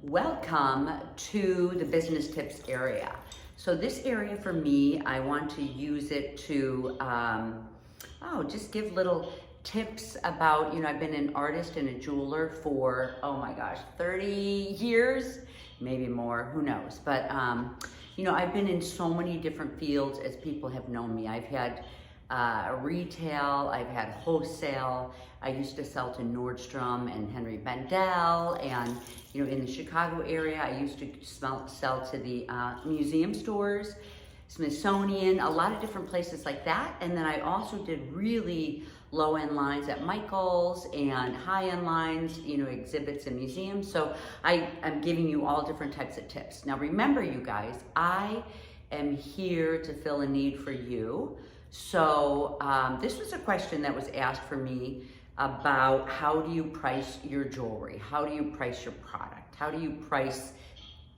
Welcome to the business tips area. So this area for me, I want to use it to just give little tips about, I've been an artist and a jeweler for, 30 years, maybe more, who knows. But, I've been in so many different fields as people have known me. I've had retail, I've had wholesale. I used to sell to Nordstrom and Henry Bendel, and in the Chicago area, I used to sell to the museum stores, Smithsonian, a lot of different places like that. And then I also did really low-end lines at Michael's and high-end lines, exhibits and museums. So I'm giving you all different types of tips. Now remember, you guys, I am here to fill a need for you. So this was a question that was asked for me about how do you price your jewelry? How do you price your product? How do you price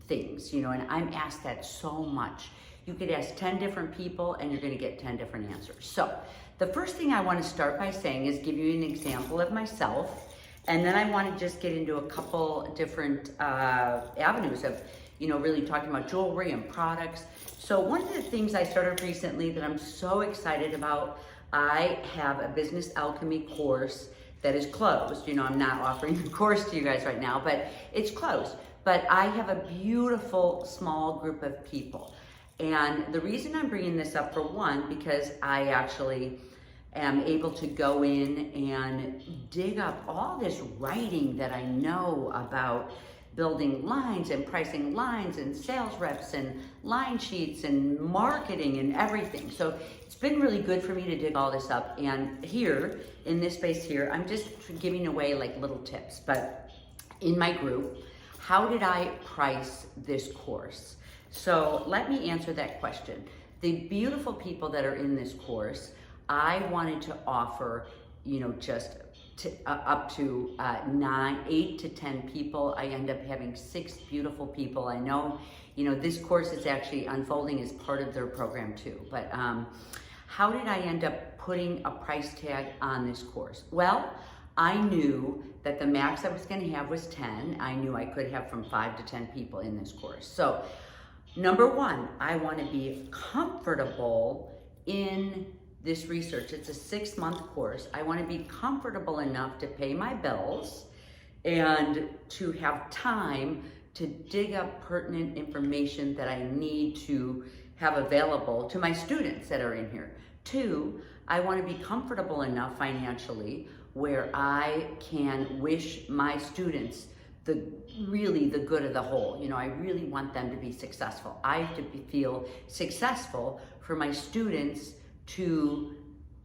things? And I'm asked that so much. You could ask 10 different people and you're gonna get 10 different answers. So the first thing I wanna start by saying is give you an example of myself, and then I wanna just get into a couple different avenues of really talking about jewelry and products. So one of the things I started recently that I'm so excited about, I have a business alchemy course that is closed. I'm not offering the course to you guys right now, but it's closed. But I have a beautiful small group of people. And the reason I'm bringing this up, for one, because I actually am able to go in and dig up all this writing that I know about building lines and pricing lines and sales reps and line sheets and marketing and everything. So it's been really good for me to dig all this up. And here, in this space here, I'm just giving away like little tips. But in my group, how did I price this course? So let me answer that question. The beautiful people that are in this course, I wanted to offer, up to 8 to 10 people. I end up having 6 beautiful people. I know, this course is actually unfolding as part of their program too. But how did I end up putting a price tag on this course? Well, I knew that the max I was gonna have was 10. I knew I could have from 5 to 10 people in this course. So number one, I wanna be comfortable in this research. It's a 6-month course. I want to be comfortable enough to pay my bills and to have time to dig up pertinent information that I need to have available to my students that are in here. 2, I want to be comfortable enough financially where I can wish my students the good of the whole. I really want them to be successful. I have to feel successful for my students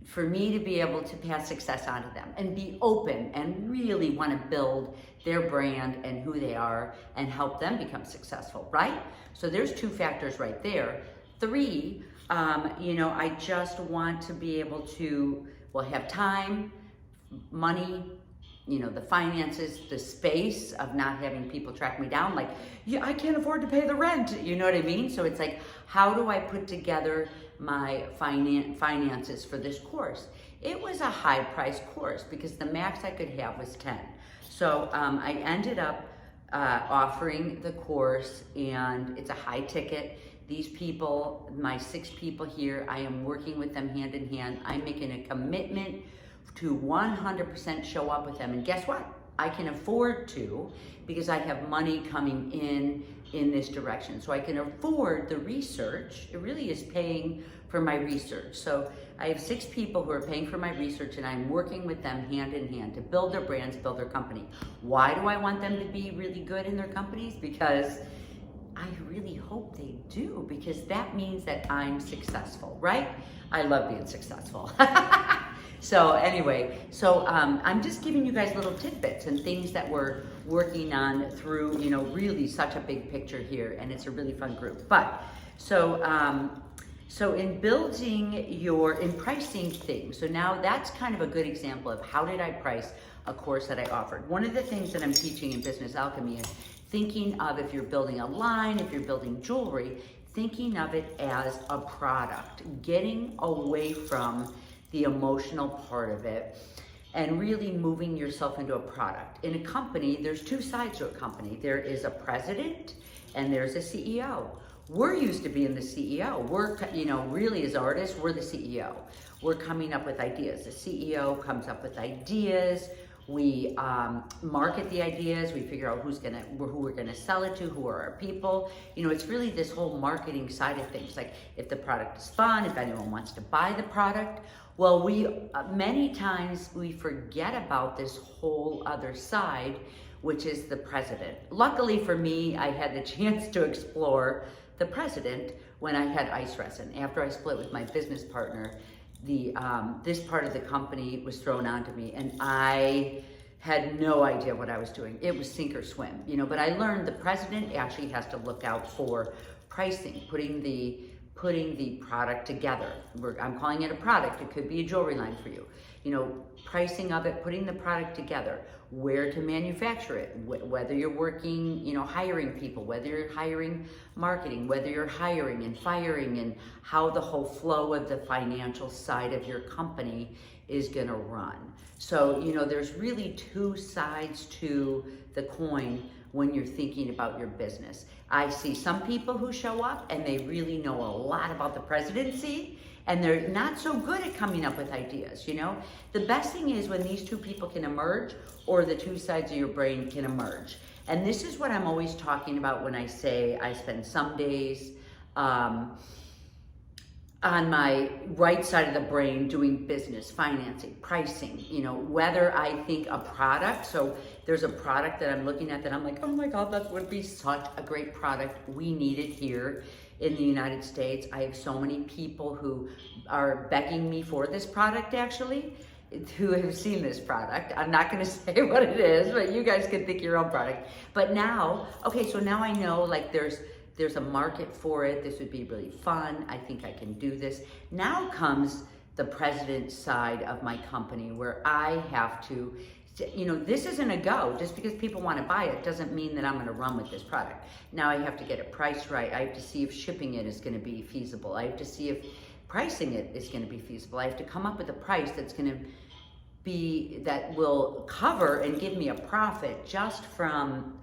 for me to be able to pass success on to them and be open and really want to build their brand and who they are and help them become successful, right? So there's 2 factors right there. 3, I just want to be able to, have time, money, the finances, the space of not having people track me down. Like, I can't afford to pay the rent. You know what I mean? So it's like, how do I put together my finances for this course? It was a high price course because the max I could have was 10. So I ended up offering the course, and it's a high ticket. These people, my 6 people here, I am working with them hand in hand. I'm making a commitment to 100% show up with them. And guess what? I can afford to, because I have money coming in this direction. So I can afford the research. It really is paying for my research. So I have 6 people who are paying for my research, and I'm working with them hand in hand to build their brands, build their company. Why do I want them to be really good in their companies? Because I really hope they do, because that means that I'm successful, right? I love being successful. So anyway, I'm just giving you guys little tidbits and things that we're working on through, really such a big picture here, and it's a really fun group. But so in in pricing things, so now that's kind of a good example of how did I price a course that I offered. One of the things that I'm teaching in Business Alchemy is thinking of, if you're building a line, if you're building jewelry, thinking of it as a product, getting away from the emotional part of it, and really moving yourself into a product. In a company, there's two sides to a company. There is a president and there's a CEO. We're used to being the CEO. We're, really as artists, we're the CEO. We're coming up with ideas. The CEO comes up with ideas. We market the ideas. We figure out who we're gonna sell it to, who are our people. It's really this whole marketing side of things. Like if the product is fun, if anyone wants to buy the product. Well, many times we forget about this whole other side, which is the president. Luckily for me, I had the chance to explore the president when I had Ice Resin. After I split with my business partner, this part of the company was thrown onto me, and I had no idea what I was doing. It was sink or swim, but I learned the president actually has to look out for pricing, putting the product together. I'm calling it a product. It could be a jewelry line for you. Pricing of it, putting the product together, where to manufacture it, whether you're working, hiring people, whether you're hiring marketing, whether you're hiring and firing, and how the whole flow of the financial side of your company is gonna run. So, there's really two sides to the coin when you're thinking about your business. I see some people who show up and they really know a lot about the presidency, and they're not so good at coming up with ideas, The best thing is when these two people can emerge, or the two sides of your brain can emerge. And this is what I'm always talking about when I say I spend some days on my right side of the brain doing business, financing, pricing, whether I think a product, so there's a product that I'm looking at that I'm like, oh my God, that would be such a great product. We need it here in the United States. I have so many people who are begging me for this product actually, who have seen this product. I'm not gonna say what it is, but you guys can think your own product. But now, okay, so now I know like there's a market for it. This would be really fun. I think I can do this. Now comes the president side of my company where I have to, this isn't a go. Just because people want to buy it doesn't mean that I'm going to run with this product. Now I have to get it priced right. I have to see if shipping it is going to be feasible. I have to see if pricing it is going to be feasible. I have to come up with a price that will cover and give me a profit just from,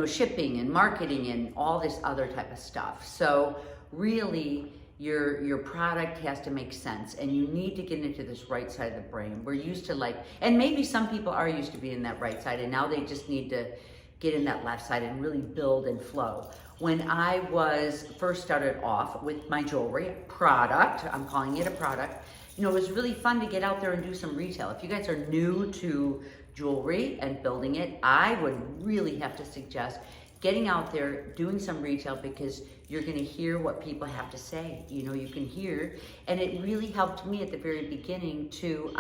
shipping and marketing and all this other type of stuff. So really, your product has to make sense, and you need to get into this right side of the brain. We're used to and maybe some people are used to being in that right side, and now they just need to get in that left side and really build and flow. When I first started off with my jewelry product, I'm calling it a product, it was really fun to get out there and do some retail. If you guys are new to jewelry and building it, I would really have to suggest getting out there, doing some retail, because you're gonna hear what people have to say. You can hear, and it really helped me at the very beginning to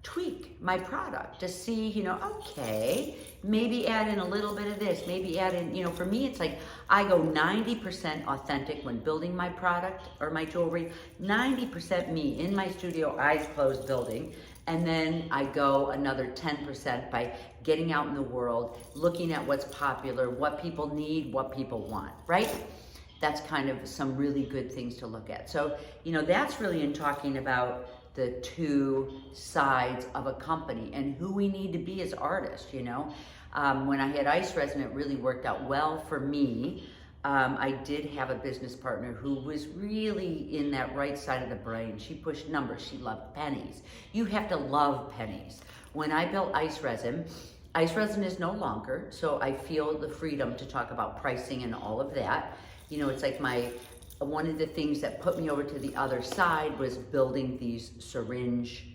tweak my product to see, okay, maybe add in a little bit of this, maybe add in, for me, it's like I go 90% authentic when building my product or my jewelry, 90% me in my studio, eyes closed building, and then I go another 10% by getting out in the world, looking at what's popular, what people need, what people want, right? That's kind of some really good things to look at. So, that's really in talking about the two sides of a company and who we need to be as artists, When I had Ice Resin, it really worked out well for me. I did have a business partner who was really in that right side of the brain. She pushed numbers. She loved pennies. You have to love pennies. When I built Ice Resin is no longer, so I feel the freedom to talk about pricing and all of that. It's like one of the things that put me over to the other side was building these syringe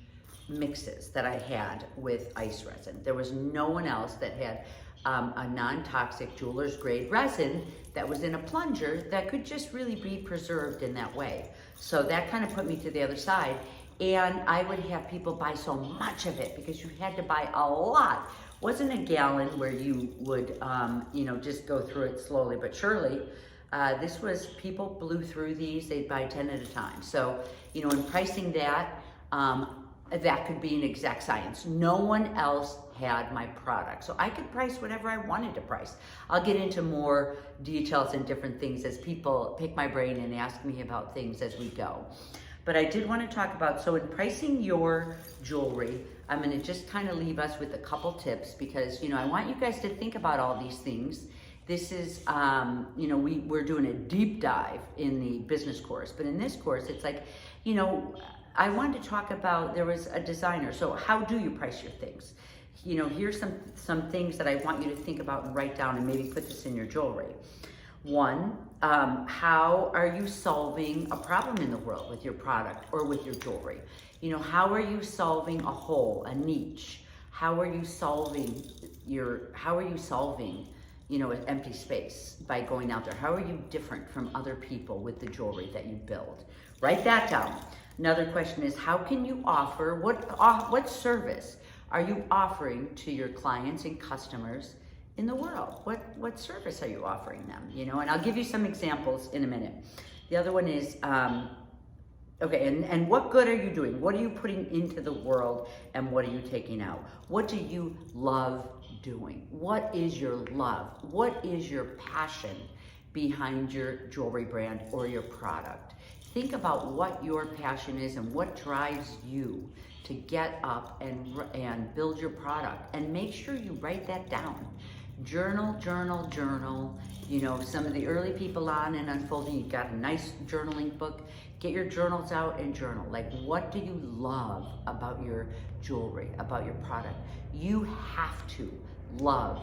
mixes that I had with Ice Resin. There was no one else that had a non-toxic jeweler's grade resin that was in a plunger that could just really be preserved in that way. So that kind of put me to the other side. And I would have people buy so much of it because you had to buy a lot. It wasn't a gallon where you would, just go through it slowly but surely. This was, people blew through these, they'd buy 10 at a time. So, in pricing that, that could be an exact science. No one else had my product. So I could price whatever I wanted to price. I'll get into more details and different things as people pick my brain and ask me about things as we go. But I did want to talk about, so in pricing your jewelry, I'm going to just kind of leave us with a couple tips because, you know, I want you guys to think about all these things. This is, you know, we're doing a deep dive in the business course, but in this course, it's like, you know, I wanted to talk about, there was a designer. So how do you price your things? You know, here's some things that I want you to think about and write down and maybe put this in your jewelry. One, how are you solving a problem in the world with your product or with your jewelry? You know, how are you solving a hole, a niche? How are you solving you know, an empty space by going out there? How are you different from other people with the jewelry that you build? Write that down. Another question is, how can you offer, what service are you offering to your clients and customers in the world? What service are you offering them? You know, and I'll give you some examples in a minute. The other one is, okay, and what good are you doing? What are you putting into the world and what are you taking out? What do you love doing? What is your love? What is your passion behind your jewelry brand or your product? Think about what your passion is and what drives you to get up and build your product, and make sure you write that down. Journal, journal, journal. You know, some of the early people on and Unfolding, you've got a nice journaling book. Get your journals out and journal. Like, what do you love about your jewelry, about your product? You have to love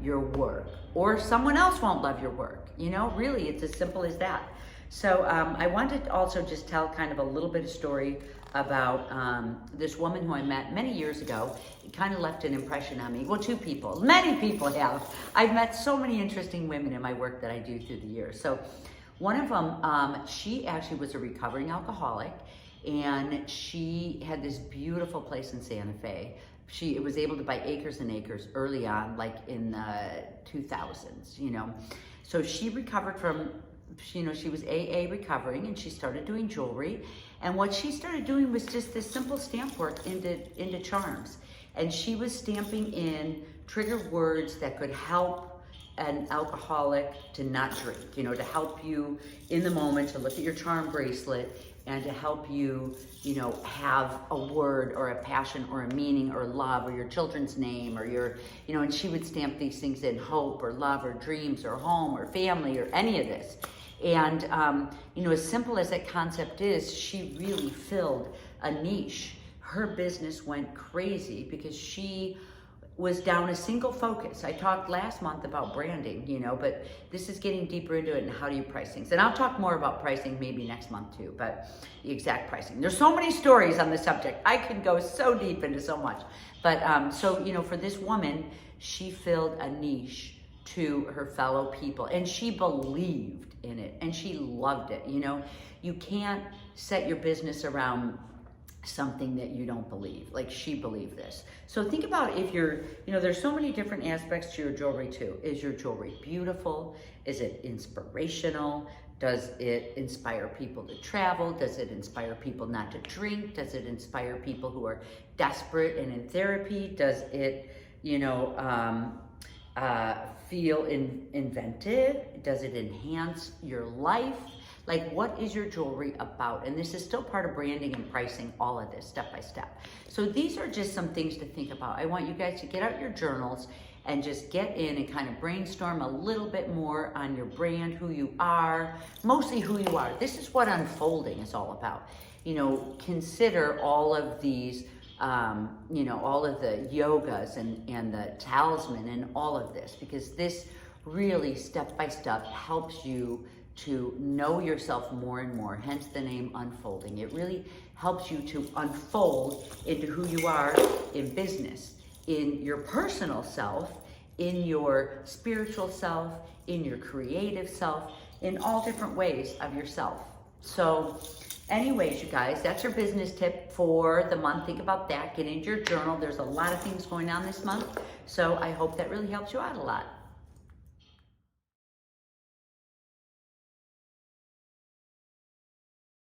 your work, or someone else won't love your work. You know, really, it's as simple as that. So I wanted to also just tell kind of a little bit of story about this woman who I met many years ago. It kind of left an impression on me. Well, two people, many people have. I've met so many interesting women in my work that I do through the years. So one of them, she actually was a recovering alcoholic, and she had this beautiful place in Santa Fe. She was able to buy acres and acres early on, like in the 2000s, you know. So she recovered from, you know, she was AA recovering, and she started doing jewelry. And what she started doing was just this simple stamp work into charms. And she was stamping in trigger words that could help an alcoholic to not drink, you know, to help you in the moment to look at your charm bracelet and to help you, you know, have a word or a passion or a meaning or love or your children's name or your, you know, and she would stamp these things in hope or love or dreams or home or family or any of this. And, you know, as simple as that concept is, she really filled a niche. Her business went crazy because she was down a single focus. I talked last month about branding, you know, but this is getting deeper into it and how do you price things. And I'll talk more about pricing maybe next month too, but the exact pricing. There's so many stories on the subject. I could go so deep into so much. But so, you know, for this woman, she filled a niche to her fellow people, and she believed in it and she loved it. You know, you can't set your business around something that you don't believe. Like, she believed this. So think about, if you're, you know, there's so many different aspects to your jewelry too. Is your jewelry beautiful? Is it inspirational? Does it inspire people to travel? Does it inspire people not to drink? Does it inspire people who are desperate and in therapy? Does it, you know, feel inventive? Does it enhance your life? Like, what is your jewelry about? And this is still part of branding and pricing, all of this step by step. So these are just some things to think about. I want you guys to get out your journals and just get in and kind of brainstorm a little bit more on your brand, who you are, mostly who you are. This is what Unfolding is all about. You know, consider all of these, you know, all of the yogas and the Talisman and all of this, because this really step by step helps you to know yourself more and more, hence the name Unfolding. It really helps you to unfold into who you are in business, in your personal self, in your spiritual self, in your creative self, in all different ways of yourself. So anyways, you guys, that's your business tip for the month. Think about that. Get into your journal. There's a lot of things going on this month, so I hope that really helps you out a lot.